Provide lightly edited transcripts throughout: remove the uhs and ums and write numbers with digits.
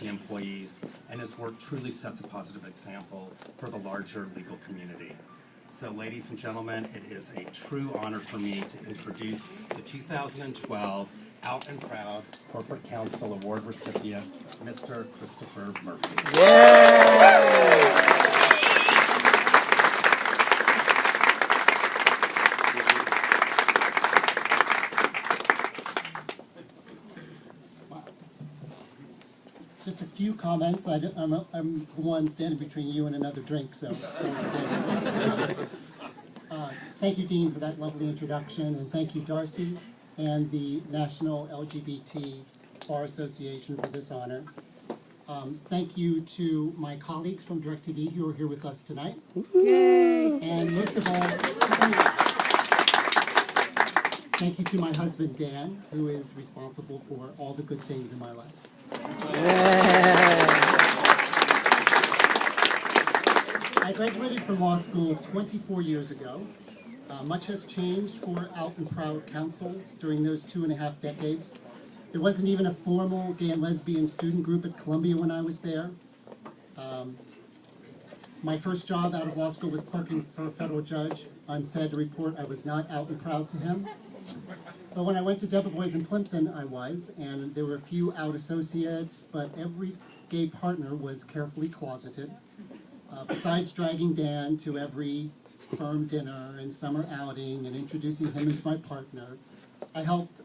LGBT employees, and his work truly sets a positive example for the larger legal community. So, ladies and gentlemen, it is a true honor for me to introduce the 2012 Out and Proud Corporate Counsel Award recipient, Mr. Christopher Murphy. Yay! Just a few comments. I'm the one standing between you and another drink, so. Thank you, Dean, for that lovely introduction, and thank you, Darcy, and the National LGBT Bar Association for this honor. Thank you to my colleagues from DirecTV who are here with us tonight. Yay! And most of all, thank you to my husband, Dan, who is responsible for all the good things in my life. I graduated from law school 24 years ago. Much has changed for Out and Proud Counsel during those 2.5 decades. There wasn't even a formal gay and lesbian student group at Columbia when I was there. My first job out of law school was clerking for a federal judge. I'm sad to report I was not out and proud to him. But when I went to Debevoise and Plimpton, I was, and there were a few out associates, but every gay partner was carefully closeted. Besides dragging Dan to every firm dinner and summer outing and introducing him as my partner, I helped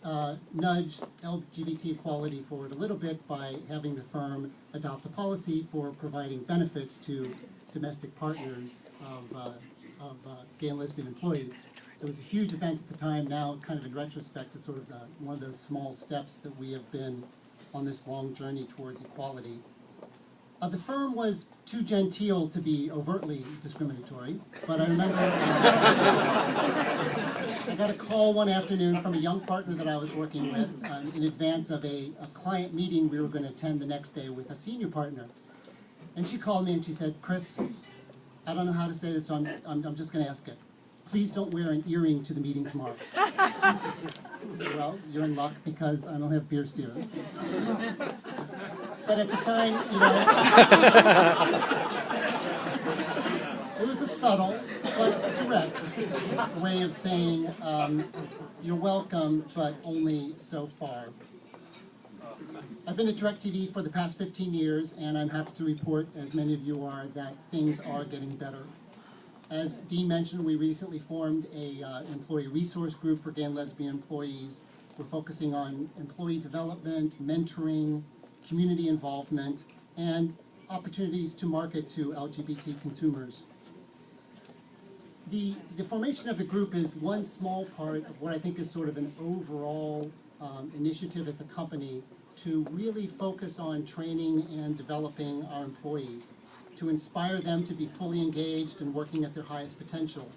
nudge LGBT equality forward a little bit by having the firm adopt a policy for providing benefits to domestic partners of gay and lesbian employees. It was a huge event at the time. Now, kind of in retrospect, it's sort of one of those small steps that we have been on this long journey towards equality. The firm was too genteel to be overtly discriminatory, but I remember I got a call one afternoon from a young partner that I was working with in advance of a client meeting we were going to attend the next day with a senior partner. And she called me and she said, "Chris, I don't know how to say this, so I'm just going to ask it. Please don't wear an earring to the meeting tomorrow." I said, "Well, you're in luck because I don't have beer steers." But at the time, you know, it was a subtle but direct way of saying, you're welcome, but only so far. I've been at DirecTV for the past 15 years, and I'm happy to report, as many of you are, that things are getting better. As Dean mentioned, we recently formed a employee resource group for gay and lesbian employees. We're focusing on employee development, mentoring, community involvement, and opportunities to market to LGBT consumers. The formation of the group is one small part of what I think is sort of an overall initiative at the company to really focus on training and developing our employees, to inspire them to be fully engaged and working at their highest potential.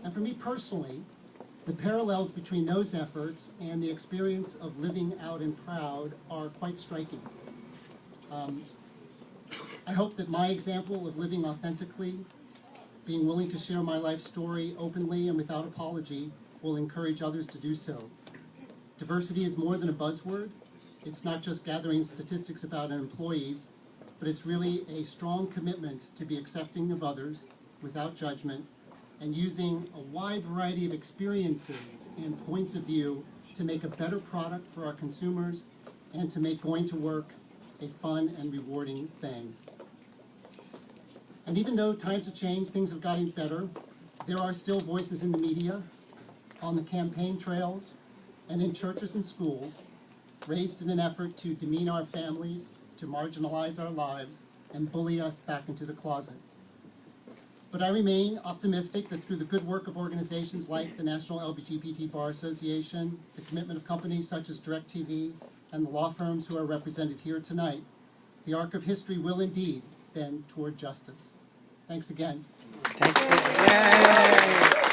And for me personally, the parallels between those efforts and the experience of living out and proud are quite striking. I hope that my example of living authentically, being willing to share my life story openly and without apology, will encourage others to do so. Diversity is more than a buzzword. It's not just gathering statistics about our employees, but it's really a strong commitment to be accepting of others without judgment and using a wide variety of experiences and points of view to make a better product for our consumers and to make going to work a fun and rewarding thing. And even though times have changed, things have gotten better, there are still voices in the media, on the campaign trails, and in churches and schools, raised in an effort to demean our families, to marginalize our lives, and bully us back into the closet. But I remain optimistic that through the good work of organizations like the National LGBT Bar Association, the commitment of companies such as DirecTV, and the law firms who are represented here tonight, the arc of history will indeed bend toward justice. Thanks again. Thank you. Yay.